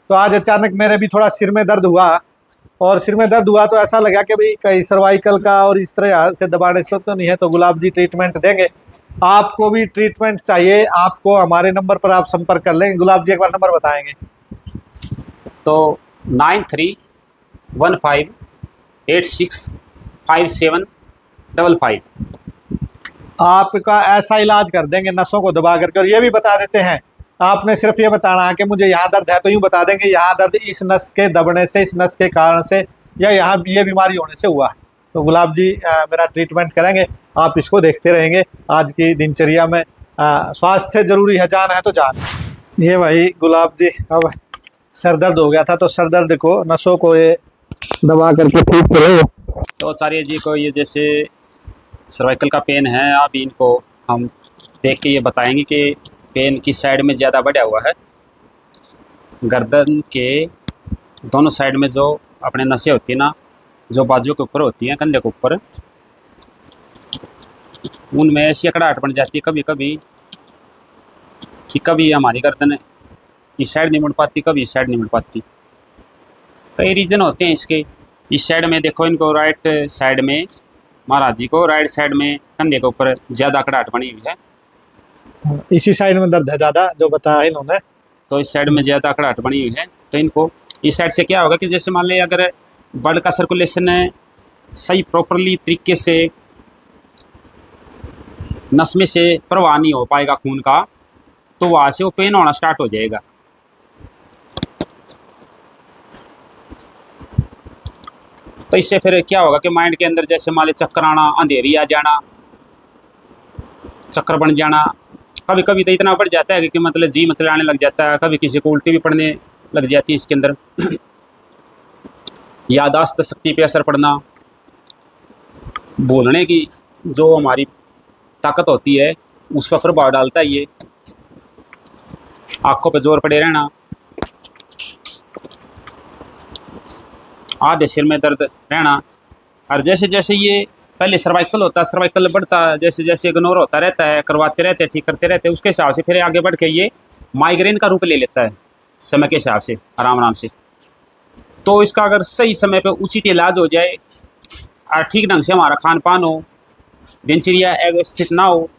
तो आज अचानक मेरे भी थोड़ा सिर में दर्द हुआ, और सिर में दर्द हुआ तो ऐसा लगा कि भाई कहीं सर्वाइकल का और इस तरह से दबाने से तो नहीं है, तो गुलाब जी ट्रीटमेंट देंगे। आपको भी ट्रीटमेंट चाहिए, आपको हमारे नंबर पर आप संपर्क कर लेंगे। गुलाब जी एक बार नंबर बताएंगे। तो 9315865755। आपका ऐसा इलाज कर देंगे नसों को दबा करके, और ये भी बता देते हैं, आपने सिर्फ ये बताना है कि मुझे यहाँ दर्द है, तो यूँ बता देंगे यहाँ दर्द इस नस के दबने से, इस नस के कारण से, या यहाँ ये बीमारी होने से हुआ है। तो गुलाब जी मेरा ट्रीटमेंट करेंगे, आप इसको देखते रहेंगे। आज की दिनचर्या में स्वास्थ्य जरूरी है, जान है तो जान। ये भाई गुलाब जी, अब सर दर्द हो गया था तो सर दर्द को, नसों को ये दबा करके ठीक करो। तो सारिया जी को ये जैसे सर्वाइकल का पेन है, आप इनको हम देख के ये बताएंगे कि पेन किस साइड में ज़्यादा बढ़ा हुआ है। गर्दन के दोनों साइड में जो अपने नसें होती है ना, जो बाजुओं के ऊपर होती हैं, कंधे के ऊपर, उनमें ऐसी अकड़ाहट बन जाती है कभी कभी कि कभी हमारी गर्दन इस साइड नहीं मुड़ पाती, कभी इस साइड नहीं मुड़ पाती। कई रीज़न होते हैं इसके। इस साइड में देखो, इनको राइट साइड में, महाराज जी को राइट साइड में कंधे के ऊपर ज़्यादा अकड़ाहट बनी हुई है। इसी साइड में दर्द है ज़्यादा, जो बताया इन्होंने। तो इस साइड में ज़्यादा अकड़ाहट बनी हुई है, तो इनको इस साइड से क्या होगा कि जैसे मान लें अगर ब्लड का सर्कुलेशन सही प्रॉपरली तरीके से नस में से प्रवाह नहीं हो पाएगा खून का, तो वहाँ से वो पेन होना स्टार्ट हो जाएगा। तो इससे फिर क्या होगा कि माइंड के अंदर जैसे मान लें चक्कर आना, अंधेरी आ जाना, चक्कर बन जाना, कभी कभी तो इतना बढ़ जाता है कि मतलब जी मचलाने लग जाता है, कभी किसी को उल्टी भी पड़ने लग जाती है इसके अंदर। यादाश्त शक्ति पे असर पड़ना, बोलने की जो हमारी ताकत होती है उस पर प्रभाव डालता है ये। आंखों पे जोर पड़े रहना, आधे सिर में दर्द रहना, और जैसे जैसे ये पहले सर्वाइकल होता है, सर्वाइकल बढ़ता है, जैसे जैसे इग्नोर होता रहता है, करवाते रहते हैं, ठीक करते रहते हैं, उसके हिसाब से फिर आगे बढ़ के ये माइग्रेन का रूप ले लेता है समय के हिसाब से, आराम आराम से। तो इसका अगर सही समय पे उचित इलाज हो जाए और ठीक ढंग से हमारा खान पान हो, दिनचर्या अव्यवस्थित ना हो,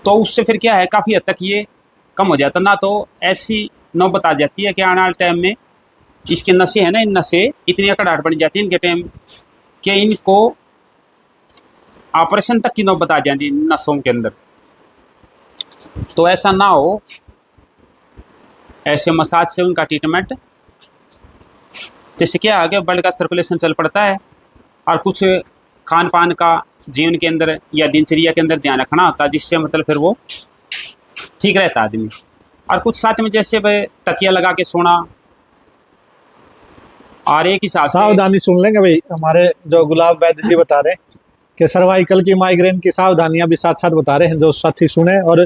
तो उससे फिर क्या है, काफ़ी हद तक ये कम हो जाता। ना तो ऐसी नौबत आ जाती है कि आने वाले टाइम में इसकी नसें हैं ना, इन नसें इतनी अकड़ाहट बन जाती है इनके टाइम कि इनको ऑपरेशन तक की नौबत आ जाती है नसों के अंदर। तो ऐसा ना हो, ऐसे मसाज से उनका ट्रीटमेंट, जैसे क्या आगे ब्लड का सर्कुलेशन चल पड़ता है, और कुछ खान पान का जीवन के अंदर या दिनचर्या के अंदर ध्यान रखना होता है, जिससे मतलब फिर वो ठीक रहता आदमी। और कुछ साथ में जैसे भाई तकिया लगा के सोना, और एक हिसाब से सावधानी सुन लेंगे भाई, हमारे जो गुलाब वैद्य जी बता रहे हैं कि सर्वाइकल की, माइग्रेन की सावधानियां भी साथ साथ बता रहे हैं, जो साथी सुने और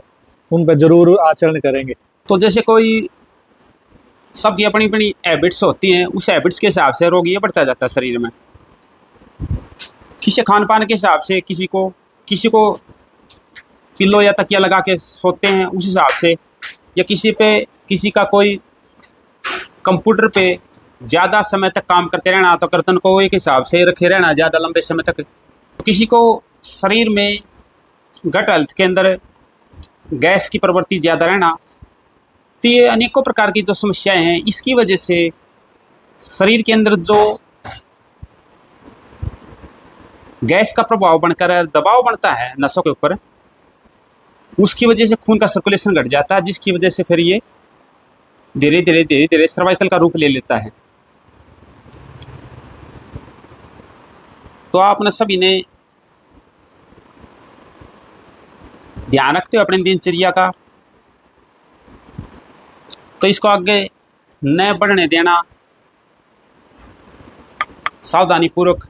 उन पर जरूर आचरण करेंगे। तो जैसे कोई सबकी अपनी अपनी हैबिट्स होती हैं, उस हैबिट्स के हिसाब से रोग ये बढ़ता जाता है शरीर में। किसी खान पान के हिसाब से किसी को पिल्लो या तकिया लगा के सोते हैं उस हिसाब से, या किसी का कोई कंप्यूटर पे ज़्यादा समय तक काम करते रहना, तो गर्दन को एक हिसाब से रखे रहना ज़्यादा लंबे समय तक। किसी को शरीर में गट हेल्थ के अंदर गैस की प्रवृत्ति ज़्यादा रहना। तो ये अनेकों प्रकार की जो समस्याएं हैं, इसकी वजह से शरीर के अंदर जो गैस का प्रभाव बनकर दबाव बनता है नसों के ऊपर, उसकी वजह से खून का सर्कुलेशन घट जाता है, जिसकी वजह से फिर ये धीरे धीरे सर्वाइकल का रूप ले लेता है। तो आपने सभी ने ध्यान रखते हो अपनी दिनचर्या का, तो इसको आगे न बढ़ने देना सावधानी पूर्वक।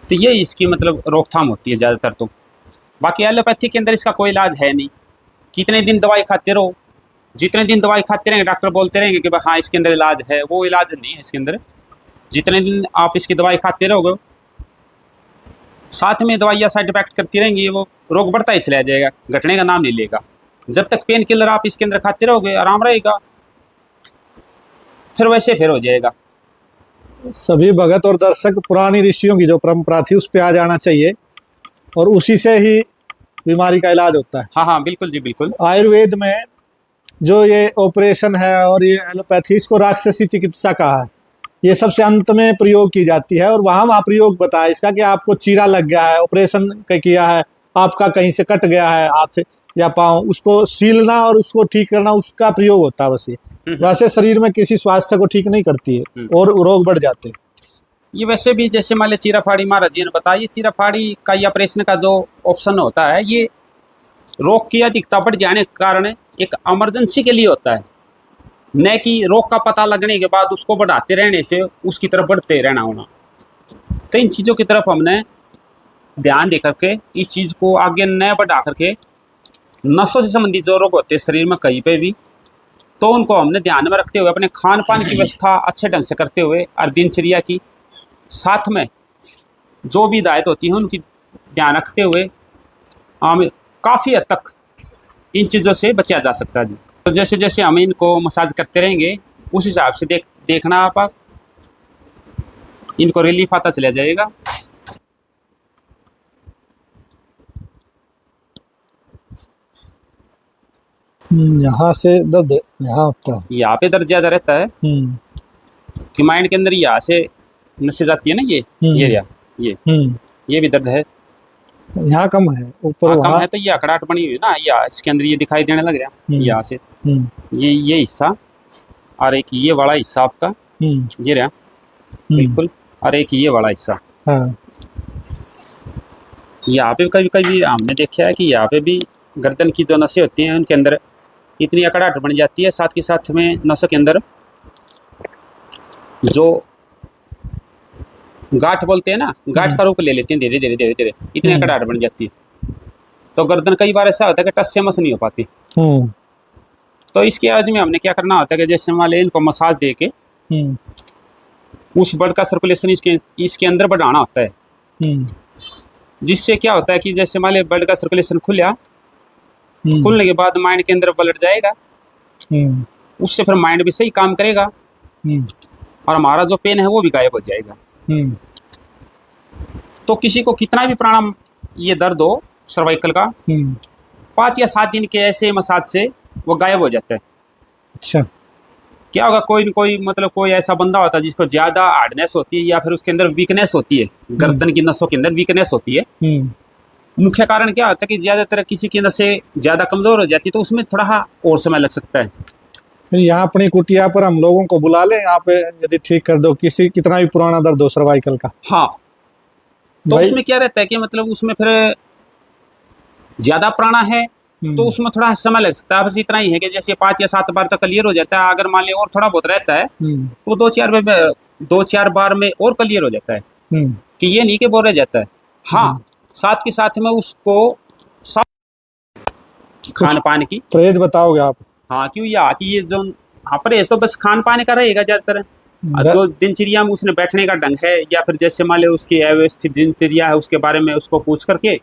तो ये इसकी मतलब रोकथाम होती है ज़्यादातर। तो बाकी एलोपैथी के अंदर इसका कोई इलाज है नहीं। कितने दिन दवाई खाते रहो, जितने दिन दवाई खाते रहेंगे डॉक्टर बोलते रहेंगे कि भाई हाँ इसके अंदर इलाज है, वो इलाज नहीं है इसके अंदर। जितने दिन आप इसकी दवाई खाते रहोगे, साथ में दवाइयाँ साइड इफेक्ट करती रहेंगी, वो रोग बढ़ता ही चला जाएगा, घटने का नाम नहीं लेगा। जब तक पेन किलर आप इसके अंदर खाते रहोगे आराम रहेगा, फिर वैसे फिर हो जाएगा। सभी भगत और दर्शक पुरानी ऋषियों की जो परंपरा थी उस पे आ जाना चाहिए और उसी से ही बीमारी का इलाज होता है। हाँ हाँ बिल्कुल जी बिल्कुल। आयुर्वेद में जो ये ऑपरेशन है और ये एलोपैथी, इसको राक्षसी चिकित्सा कहा है। ये सबसे अंत में प्रयोग की जाती है और वहाँ प्रयोग बताया इसका कि आपको चीरा लग गया है, ऑपरेशन किया है, आपका कहीं से कट गया है हाथ या पाँव, उसको सीलना और उसको ठीक करना, उसका प्रयोग होता है बस ये। वैसे शरीर में किसी स्वास्थ्य को ठीक नहीं करती है और रोग बढ़ जाते हैं। ये वैसे भी जैसे मान लिया चीरा फाड़ी महाराज जी ने बताया, ये चीरा फाड़ी का या ऑपरेशन का जो ऑप्शन होता है, ये रोग की अधिकता बढ़ जाने के कारण एक इमरजेंसी के लिए होता है, न कि रोग का पता लगने के बाद उसको बढ़ाते रहने से उसकी तरफ बढ़ते रहना होना। तो इन चीज़ों की तरफ हमने ध्यान दे करके इस चीज़ को आगे न बढ़ा करके, नसों से संबंधित जो रोग होते हैं शरीर में कहीं पे भी, तो उनको हमने ध्यान में रखते हुए अपने खान पान की व्यवस्था अच्छे ढंग से करते हुए और दिनचर्या की साथ में जो भी हिदायत होती है उनकी ध्यान रखते हुए हम काफ़ी हद तक इन चीज़ों से बचा जा सकता है जी। तो जैसे जैसे हम इनको मसाज करते रहेंगे उस हिसाब से देखना आप इनको रिलीफ आता चला जाएगा। यहाँ से दर्द यहाँ होता है, यहाँ पे दर्द ज़्यादा रहता है कि माइंड के अंदर यहाँ से नसें जाती है ना, ये रहा, ये भी दर्द है। यहाँ कम है, ऊपर कम वहाँ है तो ये अकड़ाहट बनी हुई है ना, या इसके अंदर ये दिखाई देने लग रहा है यहाँ से, ये हिस्सा और एक ये वाला हिस्सा आपका ये रहा बिल्कुल, और एक ये वाला हिस्सा। हाँ। यहाँ पे कभी कभी हमने देखा है कि यहाँ पे भी गर्दन की जो नसें होती हैं उनके अंदर इतनी अकड़ाहट बन जाती है, साथ के साथ में नसों के अंदर जो गांठ बोलते हैं ना, गांठ का रूप ले लेती हैं धीरे धीरे धीरे धीरे, इतनी अकड़ाहट बन जाती है। तो गर्दन कई बार ऐसा होता है कि टस से मस नहीं हो पाती। तो इसके आज में हमने क्या करना होता है कि जैसे मान लें इनको मसाज दे के उस ब्लड का सर्कुलेशन इसके अंदर बढ़ाना होता है, जिससे क्या होता है कि जैसे मान लें ब्लड का सर्कुलेशन खुला, खुलने के बाद माइंड के अंदर ब्लड जाएगा, उससे फिर माइंड भी सही काम करेगा और हमारा जो पेन है वो भी गायब हो जाएगा। तो किसी को कितना भी प्राणायाम ये दर्द हो सर्वाइकल का, 5 या 7 दिन के ऐसे मसाज से वो गायब हो जाता है। अच्छा। क्या होगा, कोई न कोई मतलब कोई ऐसा बंदा होता है जिसको ज्यादा हार्डनेस होती है या फिर उसके अंदर वीकनेस होती है, गर्दन की नसों के अंदर वीकनेस होती है। मुख्य कारण क्या होता है कि ज्यादातर किसी की नसें ज्यादा कमजोर हो जाती है, तो उसमें थोड़ा और समय लग सकता है। यहाँ अपनी कुटिया पर हम लोगों को बुला लें, आप यदि ठीक कर दो किसी कितना भी पुराना दर्द हो सर्वाइकल का। हाँ, तो उसमें क्या रहता है कि मतलब उसमें फिर ज्यादा प्राणा है तो उसमें थोड़ा समय लग सकता है। बस इतना ही है कि जैसे 5 या 7 बार तक क्लियर हो जाता है, अगर मान लिया और थोड़ा बहुत रहता है तो 2-4 बार में और क्लियर हो जाता है, कि ये नहीं कि वो रह जाता है। हाँ, साथ के साथ में उसको खान पान की परहेज बताओगे आप? हाँ, क्यों ये जो परहेज तो बस खान पान का रहेगा ज्यादातर। जो दिनचर्या में उसने बैठने का ढंग है या फिर जैसे मान लो उसकी अव्यवस्थित दिनचर्या है, उसके बारे में उसको पूछ करके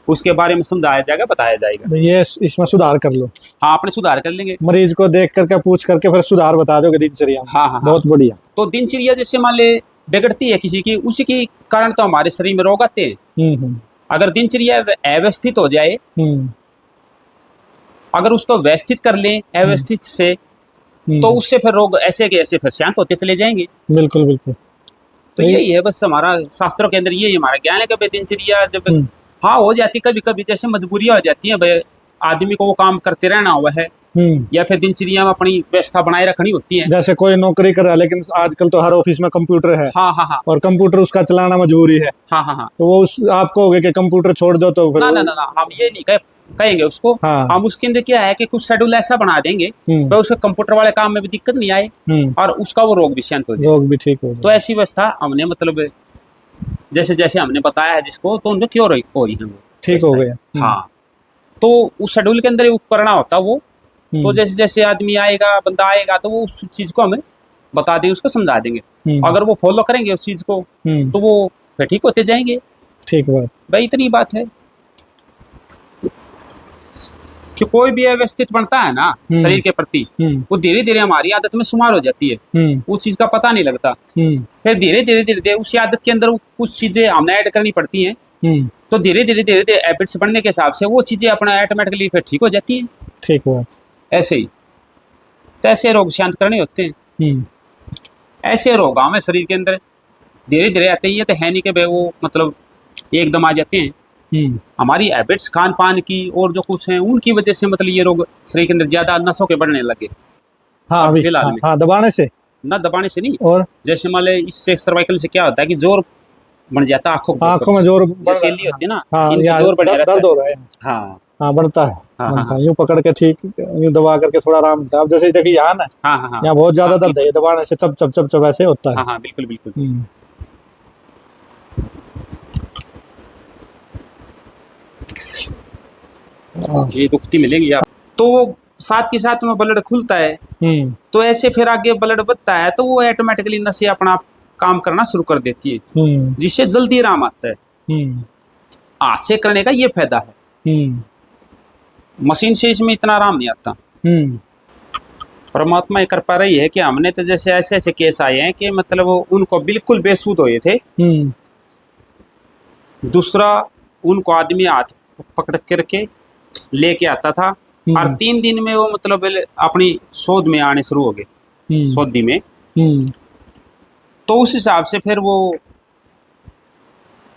उसके बारे में समझाया जाएगा, बताया जाएगा। ये इसमें सुधार कर लो। हाँ, अपने सुधार कर लेंगे, मरीज को देख करके पूछ करके फिर सुधार बता दोगे दिनचर्या में। हाँ, बहुत बढ़िया। तो दिनचर्या जैसे मान ले बिगड़ती है किसी की, उसी के कारण तो हमारे शरीर में रोग आते हैं। अगर दिनचर्या अव्यवस्थित हो जाए, अगर उसको व्यवस्थित कर लें अव्यवस्थित से, तो उससे फिर रोग ऐसे के ऐसे फिर शांत होते चले जाएंगे। बिल्कुल बिल्कुल। तो यही है बस हमारा शास्त्रों के अंदर यही हमारा ज्ञान है कि भाई दिनचर्या जब हाँ हो जाती, कभी कभी जैसे मजबूरियां हो जाती हैं, भाई आदमी को वो काम करते रहना हुआ है या फिर दिनचर्या में अपनी व्यवस्था बनाए रखनी होती है। जैसे कोई नौकरी कर रहा है लेकिन आजकल तो हर ऑफिस में कंप्यूटर है। हाँ, और कंप्यूटर उसका चलाना मजबूरी है। हाँ, तो वो आप कहोगे कि कंप्यूटर छोड़ दो, तो फिर ना, हम ये नहीं कहेंगे उसको। हम उसके अंदर क्या है कि कुछ शेड्यूल ऐसा बना देंगे तो उसके कंप्यूटर वाले काम में भी दिक्कत नहीं आए और उसका वो रोग भी शांत हो जाए, रोग भी ठीक हो। तो ऐसी व्यवस्था हमने मतलब जैसे जैसे हमने बताया है जिसको, तो उनको क्यों हो रही है वो ठीक हो गया। हाँ, तो उस शेड्यूल के अंदर करना होता वो। तो जैसे जैसे आदमी आएगा, बंदा आएगा, तो वो उस चीज को हमें बता देंगे, उसको समझा देंगे। अगर वो फॉलो करेंगे उस चीज को तो वो फिर ठीक होते जाएंगे। ठीक बात भाई, इतनी बात है। कि कोई भी अव्यवस्थित बनता है ना शरीर के प्रति, वो धीरे धीरे हमारी आदत में शुमार हो जाती है, उस चीज का पता नहीं लगता। फिर धीरे धीरे धीरे धीरे उसी आदत के अंदर कुछ चीजें हमें ऐड करनी पड़ती हैं, तो धीरे धीरे धीरे धीरे हैबिट्स बनने के हिसाब से वो चीजें अपना ऑटोमेटिकली फिर ठीक हो जाती हैं। ठीक हुआ। ऐसे ही तो ऐसे रोग शांत करने होते हैं। ऐसे रोग हमें शरीर के अंदर धीरे धीरे आते ही है, तो है नहीं कि भाई वो मतलब एकदम आ जाते हैं। हमारी हैबिट्स खान पान की और जो कुछ है उनकी वजह से मतलब ये रोग शरीर के अंदर ज्यादा नसों के बढ़ने लगे। हाँ अभी फिलहाल में दबाने से, ना दबाने से नहीं, और जैसे मान लो इससे सर्वाइकल से क्या होता है कि जोर बन जाता है आंखों में जोर जैसे होती है ना, हाँ, इनका जोर बढ़ दर्द हो रहा है। हाँ हाँ बढ़ता है, हाँ, बनता हाँ, है। यूं पकड़ के ठीक, यूं दबा करके थोड़ा आराम मिलता है। अब जैसे देखिए यहाँ ना, हाँ, हाँ, हाँ, यहाँ बहुत ज्यादा दर्द है, ये दबाने से चप चप चप चप ऐसे होता है। हाँ, हाँ, बिल्कुल बिल्कुल। ये दुखती मिलेगी आप तो साथ के साथ में ब्लड खुलता है, तो ऐसे फिर आगे ब्लड बढ़ता है, तो वो ऑटोमेटिकली नसें अपना काम करना शुरू कर देती है, जिससे जल्दी आराम आता है। हाथ से करने का ये फायदा है, मशीन से इसमें इतना आराम नहीं आता। परमात्मा ये कृपा रही है कि हमने तो जैसे ऐसे ऐसे केस आए हैं कि मतलब उनको बिल्कुल बेसुध हुए थे, दूसरा उनको आदमी हाथ पकड़ करके लेके आता था, और 3 दिन में वो मतलब अपनी शोध में आने शुरू हो गए, शोधी में। तो उस हिसाब से फिर वो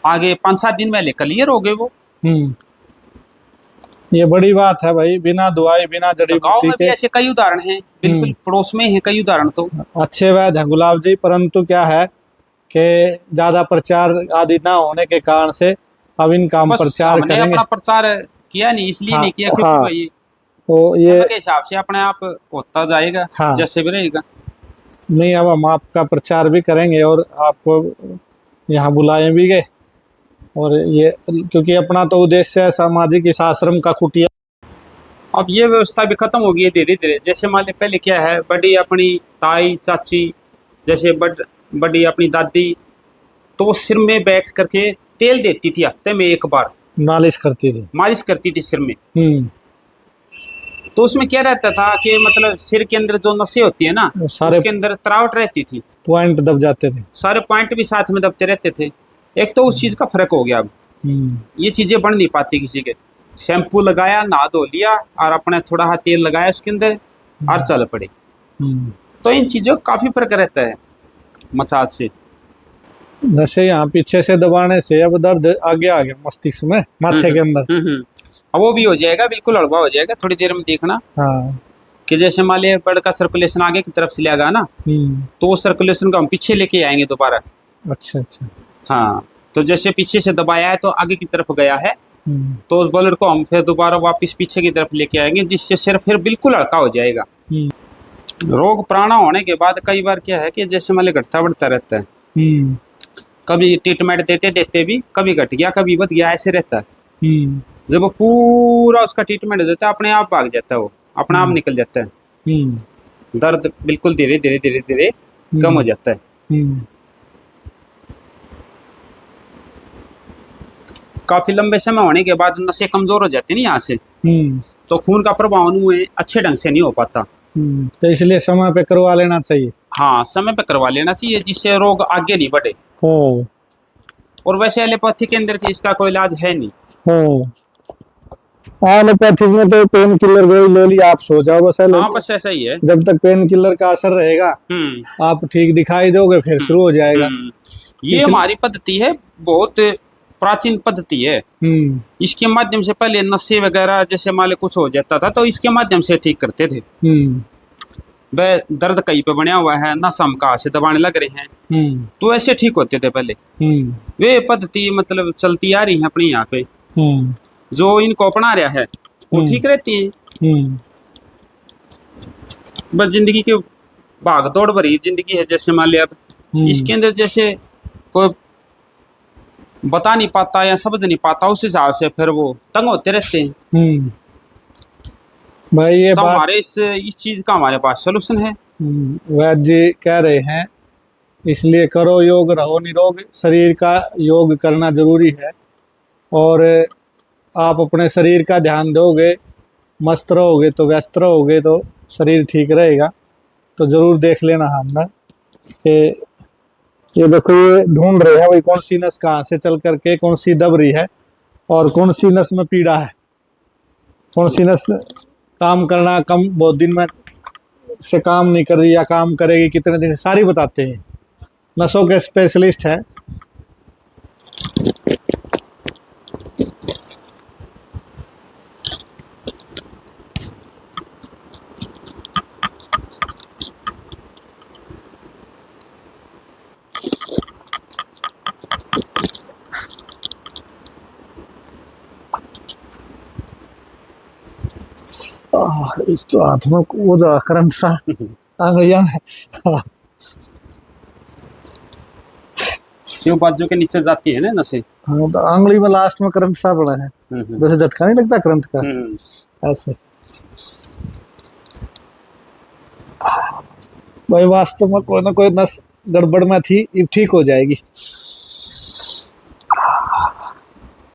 आगे 5-7 दिन में क्लियर हो गए वो। ये बड़ी बात है भाई, बिना दवाई बिना जड़ी गाँव बूटी में भी के। ऐसे कई उदाहरण हैं, बिल्कुल पड़ोस में है कई उदाहरण। तो अच्छे वैद्य हैं गुलाब जी, परंतु क्या है कि ज्यादा प्रचार आदि ना होने के कारण से अब इनका हम बस प्रचार हमने करेंगे। अपना प्रचार किया नहीं, इसलिए नहीं किया क्योंकि हाँ, भाई तो ये समय के हिसाब से अपने आप होता जाएगा, हाँ, जैसे भी रहेगा। नहीं अब हम आपका प्रचार भी करेंगे और आपको यहाँ बुलाए भी गए, और ये क्योंकि अपना तो उद्देश्य है सामाजिक इस आश्रम का कुटिया। अब ये व्यवस्था भी खत्म हो गई है धीरे धीरे। जैसे मान ली पहले क्या है, बड़ी अपनी ताई चाची, जैसे बड़ी अपनी दादी, तो वो सिर में बैठ करके तेल देती थी, हफ्ते में 1 बार मालिश करती थी, मालिश करती थी सिर में। तो उसमें क्या रहता था कि मतलब सिर के अंदर जो नसें होती है ना, सारे उसके अंदर तरावट रहती थी, पॉइंट दब जाते थे, सारे पॉइंट भी साथ में दबते रहते थे। एक तो उस चीज का फर्क हो गया। अब ये चीजें बन नहीं पाती किसी के। शैम्पू लगाया, नहा धो लिया, और अपने थोड़ा सा तेल लगाया उसके अंदर, और चल पड़े। तो इन चीजों का काफी फर्क रहता है मसाज से। जैसे यहाँ पीछे से दबाने से अब दर्द आगे आ गया मस्तिष्क में, माथे के अंदर। अब वो भी हो जाएगा, बिल्कुल हड़बा हो जाएगा थोड़ी देर में। देखना हाँ, कि जैसे मान लिया ब्लड का सर्कुलेशन आगे की तरफ से लेगा ना, तो वो सर्कुलेशन को हम पीछे लेके आएंगे दोबारा। अच्छा अच्छा। हाँ, तो जैसे पीछे से दबाया है तो आगे की तरफ गया है, तो उस ब्लड को हम फिर दोबारा वापस पीछे की तरफ लेके आएंगे, जिससे सिर फिर बिल्कुल हल्का हो जाएगा। रोग पुराना होने के बाद कई बार क्या है कि जैसे मान लिया घटता बढ़ता रहता है, कभी ट्रीटमेंट देते देते भी कभी घट गया कभी बढ़ गया, ऐसे रहता है। जब वो पूरा उसका ट्रीटमेंट हो जाता है, अपने आप भाग जाता है, वो अपने आप निकल जाता है, दर्द बिल्कुल धीरे धीरे धीरे धीरे कम हो जाता है। काफी लंबे समय होने के बाद नसें कमजोर हो जाती है ना यहाँ से, तो खून का प्रवाह उनमें अच्छे ढंग से नहीं हो पाता। तो इसलिए समय पे करवा लेना चाहिए। हाँ, समय पे करवा लेना चाहिए, जिससे रोग आगे नहीं बढ़े। और वैसे एलोपैथी के अंदर इसका कोई इलाज है नहीं। एलोपैथिक में तो पेन किलर गोली ले लिया, आप सो जाओ बस। हाँ, बस ऐसा ही है। जब तक पेन किलर का असर रहेगा आप ठीक दिखाई दोगे, फिर शुरू हो जाएगा। ये हमारी पद्धति है, बहुत प्राचीन पद्धति है। इसके माध्यम से पहले नशे वगैरह जैसे मान लो कुछ हो जाता था, तो इसके माध्यम से ठीक करते थे। वह दर्द कहीं पे बना हुआ है, नस हम कहाँ से दबाने लग रहे हैं, तो ऐसे ठीक होते थे पहले। वे पद्धति मतलब चलती आ रही है अपनी यहाँ पे, जो इनको अपना रहा है वो ठीक रहती है। बस जिंदगी की भाग दौड़ भरी जिंदगी है, जैसे मान लिया अब इसके अंदर जैसे कोई बता नहीं पाता या समझ नहीं पाता, उस हिसाब से फिर वो तंग होते रहते हैं। भाई ये तो बात हमारे इस चीज का हमारे पास सोल्यूशन है। वैद्य जी कह रहे हैं, इसलिए करो योग रहो निरोग। शरीर का योग करना जरूरी है, और आप अपने शरीर का ध्यान दोगे मस्त रहोगे तो व्यस्त रहोगे तो शरीर ठीक रहेगा। तो जरूर देख लेना हमने कि ये देखो ये ढूंढ रहे हैं भाई कौन सी नस कहाँ से चल करके कौन सी दब रही है और कौन सी नस में पीड़ा है, कौन सी नस काम करना कम बहुत दिन में से काम नहीं कर रही या काम करेगी कितने दिन से, सारी बताते हैं। नसों के स्पेशलिस्ट हैं। इस तो हाथ में वो जो करंट सा आंगलियां में। जो बाजू के नीचे जाती है ना नसें। हाँ तो आंगली में लास्ट में करंट सा पड़ा है, जैसे झटका नहीं लगता करंट का, ऐसे। भाई वास्तव में कोई ना कोई नस गड़बड़ में थी, अब ठीक हो जाएगी।